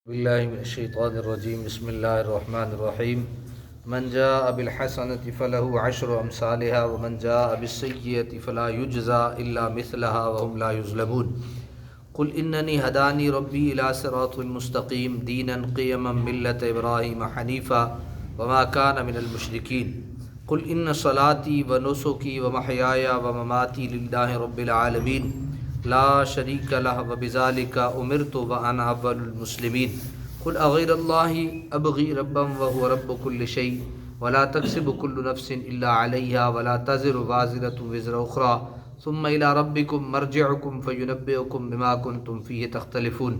باللہ من الشیطان الرجیم بسم اللہ الرحمن الرحیم من جاء بالحسنۃ فلہ عشر امثالها ومن جاء بالسیئۃ فلا یجزى الا مثلها وهم لا یظلمون قل اننی ہدانی ربی الی صراط مستقیم دینا قیما ملۃ ابراہیم حنیفا وما کان من المشرکین قل ان صلاتی ونسکی ومحیای ومماتی للہ رب العالمین لا شریک لہ وبذالک امرت وانا اول المسلمین قل اغیر اللہ ابغی ربا وهو رب کل شیء ولا تکسب کل نفس الا علیہا ولا تزر وازرۃ وزر اخرى ثم الى ربکم مرجعکم فینبئکم بما کنتم فیہ تختلفون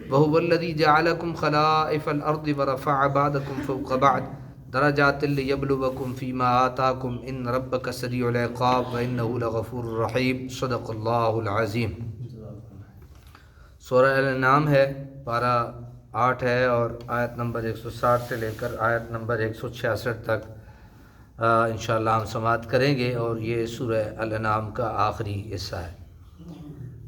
وهو الذی جعلکم خلائف الارض ورفع بعضکم فوق بعض درجات لیبلوکم فیما آتاکم ان ربک سریع العقاب وانہ لغفور رحیم صدق اللہ العظیم۔ سورہ الانعام ہے، پارہ 8 ہے اور آیت نمبر 160 سے لے کر آیت نمبر 166 تک انشاءاللہ ہم سماعت کریں گے، اور یہ سورہ الانعام کا آخری حصہ ہے۔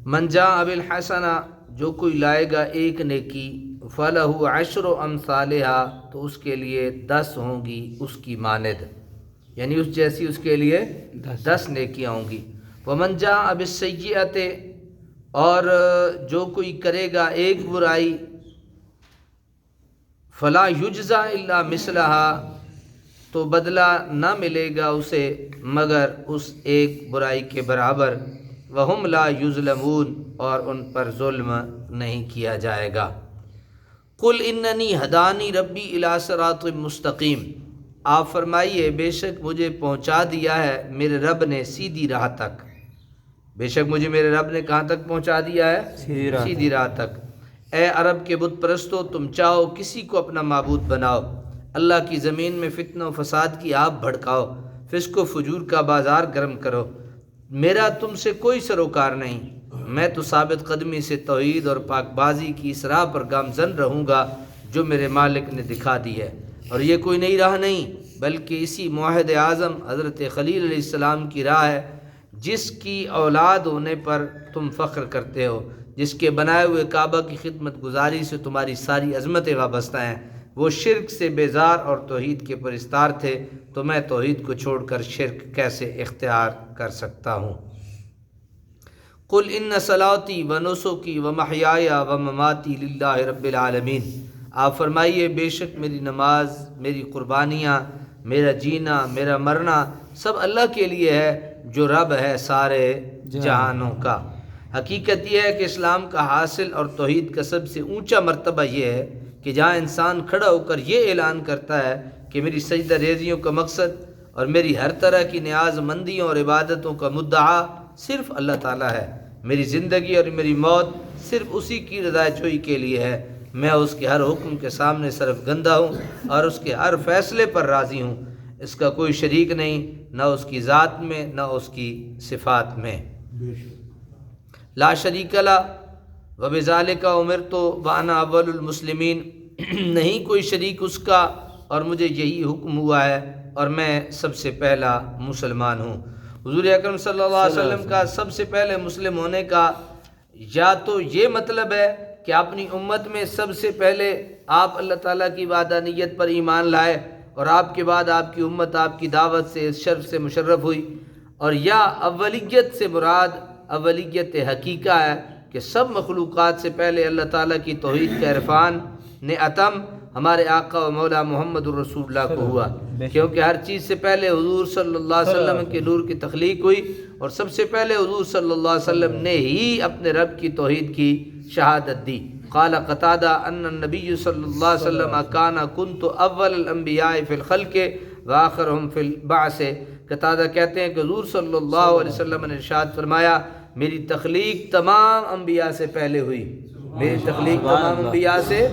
من جاء بالحسنہ، جو کوئی لائے گا ایک نیکی، فلہ عشر امثالها، تو اس کے لیے 10 ہوں گی اس کی مانند، یعنی اس جیسی اس کے لیے 10 نیکیاں ہوں گی۔ ومن جاء بالسیئۃ، اور جو کوئی کرے گا ایک برائی، فلا یجزا الا مثلها، تو بدلہ نہ ملے گا اسے مگر اس ایک برائی کے برابر۔ وہم لا یظلمون، اور ان پر ظلم نہیں کیا جائے گا۔ قل اننی ہدانی ربی الی صراط مستقیم، آپ فرمائیے بے شک مجھے پہنچا دیا ہے میرے رب نے سیدھی راہ تک۔ بے شک مجھے میرے رب نے کہاں تک پہنچا دیا ہے؟ سیدھی راہ تک۔ اے عرب کے بت پرستو، تم چاہو کسی کو اپنا معبود بناؤ، اللہ کی زمین میں فتنہ و فساد کی آگ بھڑکاؤ، فسق و فجور کا بازار گرم کرو، میرا تم سے کوئی سروکار نہیں۔ میں تو ثابت قدمی سے توحید اور پاک بازی کی اس راہ پر گامزن رہوں گا جو میرے مالک نے دکھا دی ہے، اور یہ کوئی نئی راہ نہیں بلکہ اسی موحد اعظم حضرت خلیل علیہ السلام کی راہ ہے، جس کی اولاد ہونے پر تم فخر کرتے ہو، جس کے بنائے ہوئے کعبہ کی خدمت گزاری سے تمہاری ساری عظمتیں وابستہ ہیں۔ وہ شرک سے بیزار اور توحید کے پرستار تھے، تو میں توحید کو چھوڑ کر شرک کیسے اختیار کر سکتا ہوں۔ قل ان صلاتی ونسکی ومحیای ومماتی للہ رب العالمین، آپ فرمائیے بے شک میری نماز، میری قربانیاں، میرا جینا، میرا مرنا سب اللہ کے لیے ہے جو رب ہے سارے جہانوں کا۔ حقیقت یہ ہے کہ اسلام کا حاصل اور توحید کا سب سے اونچا مرتبہ یہ ہے کہ جہاں انسان کھڑا ہو کر یہ اعلان کرتا ہے کہ میری سجدہ ریزیوں کا مقصد اور میری ہر طرح کی نیاز مندیوں اور عبادتوں کا مدعا صرف اللہ تعالیٰ ہے، میری زندگی اور میری موت صرف اسی کی رضا جوئی کے لیے ہے، میں اس کے ہر حکم کے سامنے صرف گندہ ہوں اور اس کے ہر فیصلے پر راضی ہوں، اس کا کوئی شریک نہیں، نہ اس کی ذات میں نہ اس کی صفات میں۔ لا شریک لہ وبذالک امرت وانا اول المسلمین، نہیں کوئی شریک اس کا اور مجھے یہی حکم ہوا ہے اور میں سب سے پہلا مسلمان ہوں۔ حضور اکرم صلی اللہ علیہ وسلم کا سب سے پہلے مسلم ہونے کا یا تو یہ مطلب ہے کہ اپنی امت میں سب سے پہلے آپ اللہ تعالیٰ کی وحدانیت پر ایمان لائے، اور آپ کے بعد آپ کی امت آپ کی دعوت سے اس شرف سے مشرف ہوئی، اور یا اولیت سے مراد اولیت حقیقہ ہے کہ سب مخلوقات سے پہلے اللہ تعالیٰ کی توحید کا عرفان نے اتم ہمارے آقا و مولا محمد الرسول اللہ کو ہوا، کیونکہ ہر چیز سے پہلے حضور صلی اللہ علیہ وسلم کے نور کی تخلیق ہوئی، اور سب سے پہلے حضور صلی اللہ علیہ وسلم نے ہی اپنے رب کی توحید کی شہادت دی۔ قال قتادہ ان النبی صلی اللہ علیہ وسلم کان کنت اول الانبیاء فی الخلق وآخرهم فی البعث، قتادہ کہتے ہیں کہ حضور صلی اللہ علیہ وسلم نے ارشاد فرمایا میری تخلیق تمام انبیاء سے پہلے ہوئی، میری تخلیق تمام انبیاء سے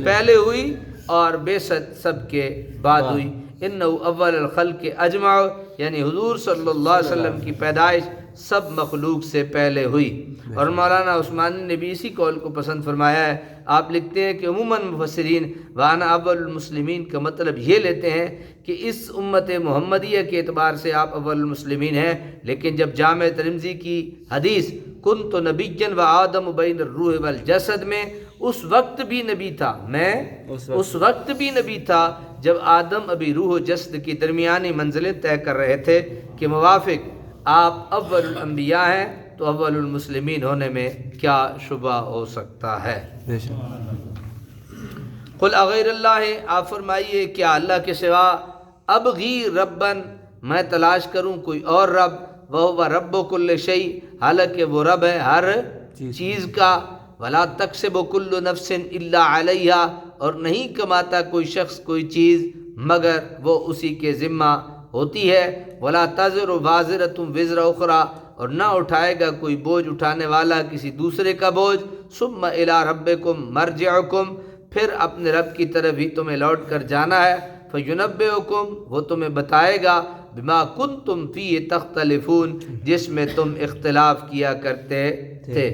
پہلے ہوئی اور بعثت سب کے بعد ہوئی۔ انہ اول الخلق اجمع، یعنی حضور صلی اللہ علیہ وسلم کی پیدائش سب مخلوق سے پہلے ہوئی۔ اور مولانا عثمانی نے بھی اسی قول کو پسند فرمایا ہے۔ آپ لکھتے ہیں کہ عموماً مفسرین وانا اول المسلمین کا مطلب یہ لیتے ہیں کہ اس امت محمدیہ کے اعتبار سے آپ اول المسلمین ہیں، لیکن جب جامع ترمذی کی حدیث کنت نبیا و آدم بین الروح والجسد میں اس وقت بھی نبی تھا، میں اس وقت بھی نبی تھا جب آدم ابھی روح و جسد کی درمیانی منزلیں طے کر رہے تھے کہ موافق آپ اول الانبیاء ہیں تو اول المسلمین ہونے میں کیا شبہ ہو سکتا ہے۔ قل اغیر اللہ، آپ فرمائیے کیا اللہ کے سوا ابغی ربن، میں تلاش کروں کوئی اور رب، وہو رب کل شیء، حالانکہ وہ رب ہے ہر چیز کا، ولا تکسب کل نفس الا علیہا، اور نہیں کماتا کوئی شخص کوئی چیز مگر وہ اسی کے ذمہ ہوتی ہے، ولا تزر وازرۃ وزر اخری، اور نہ اٹھائے گا کوئی بوجھ اٹھانے والا کسی دوسرے کا بوجھ، ثم الی ربکم مرجعکم، پھر اپنے رب کی طرف ہی تمہیں لوٹ کر جانا ہے، فینبئکم، وہ تمہیں بتائے گا، بما کنتم فیہ تختلفون، جس میں تم اختلاف کیا کرتے تھے۔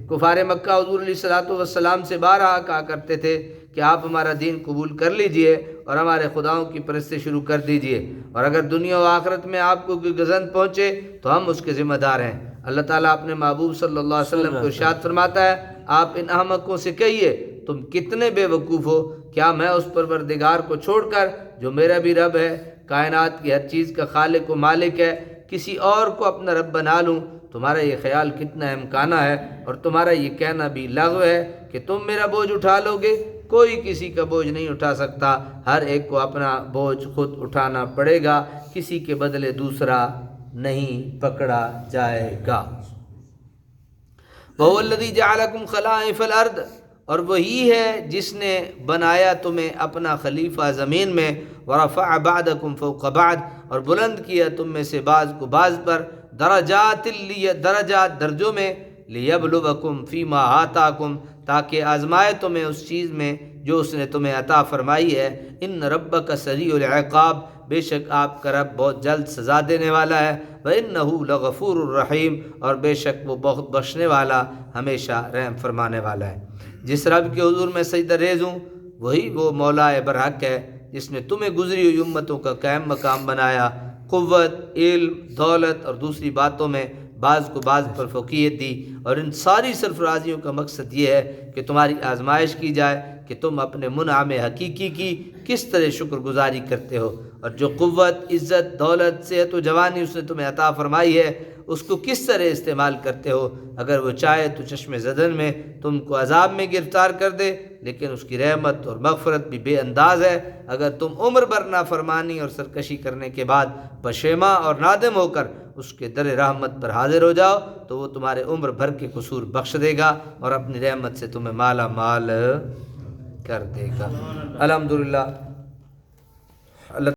کفار مکہ حضور علیہ الصلوۃ والسلام سے بارہا کہا کرتے تھے کہ آپ ہمارا دین قبول کر لیجئے اور ہمارے خداؤں کی پرستش شروع کر دیجئے، اور اگر دنیا و آخرت میں آپ کو کوئی گزند پہنچے تو ہم اس کے ذمہ دار ہیں۔ اللہ تعالیٰ اپنے محبوب صلی اللہ علیہ وسلم کو ارشاد فرماتا ہے، آپ ان احمقوں سے کہیے تم کتنے بے وقوف ہو، کیا میں اس پروردگار کو چھوڑ کر جو میرا بھی رب ہے، کائنات کی ہر چیز کا خالق و مالک ہے، کسی اور کو اپنا رب بنا لوں؟ تمہارا یہ خیال کتنا امکانہ ہے، اور تمہارا یہ کہنا بھی لغو ہے کہ تم میرا بوجھ اٹھا لو گے۔ کوئی کسی کا بوجھ نہیں اٹھا سکتا، ہر ایک کو اپنا بوجھ خود اٹھانا پڑے گا، کسی کے بدلے دوسرا نہیں پکڑا جائے گا۔ وَهُوَ الَّذِي جَعَلَكُمْ خَلَائِفَ الْأَرْضِ، اور وہی ہے جس نے بنایا تمہیں اپنا خلیفہ زمین میں، وَرَفَعَ بَعْضَكُمْ فَوْقَ بَعْضٍ، اور بلند کیا تم میں سے بعض کو بعض پر، درجات درجوں میں، لِيَبْلُوَكُمْ فِي مَا آتَاكُمْ، تاکہ آزمائے تمہیں اس چیز میں جو اس نے تمہیں عطا فرمائی ہے۔ ان ربک سریع العقاب، بے شک آپ کا رب بہت جلد سزا دینے والا ہے، وَإِنَّهُ لَغَفُورٌ الرحیم، اور بے شک وہ بہت بخشنے والا ہمیشہ رحم فرمانے والا ہے۔ جس رب کے حضور میں سجدہ ریز ہوں وہی وہ مولا برحق ہے جس نے تمہیں گزری ہوئی امتوں کا قائم مقام بنایا، قوت، علم، دولت اور دوسری باتوں میں بعض کو بعض پر فوقیت دی، اور ان ساری سرفرازیوں کا مقصد یہ ہے کہ تمہاری آزمائش کی جائے کہ تم اپنے منعم حقیقی کی کس طرح شکر گزاری کرتے ہو، اور جو قوت، عزت، دولت، صحت و جوانی اس نے تمہیں عطا فرمائی ہے اس کو کس طرح استعمال کرتے ہو۔ اگر وہ چاہے تو چشم زدن میں تم کو عذاب میں گرفتار کر دے، لیکن اس کی رحمت اور مغفرت بھی بے انداز ہے۔ اگر تم عمر بھر نافرمانی اور سرکشی کرنے کے بعد پشیماں اور نادم ہو کر اس کے در رحمت پر حاضر ہو جاؤ تو وہ تمہارے عمر بھر کے قصور بخش دے گا اور اپنی رحمت سے تمہیں مالا مال کر دے گا۔ الحمدللہ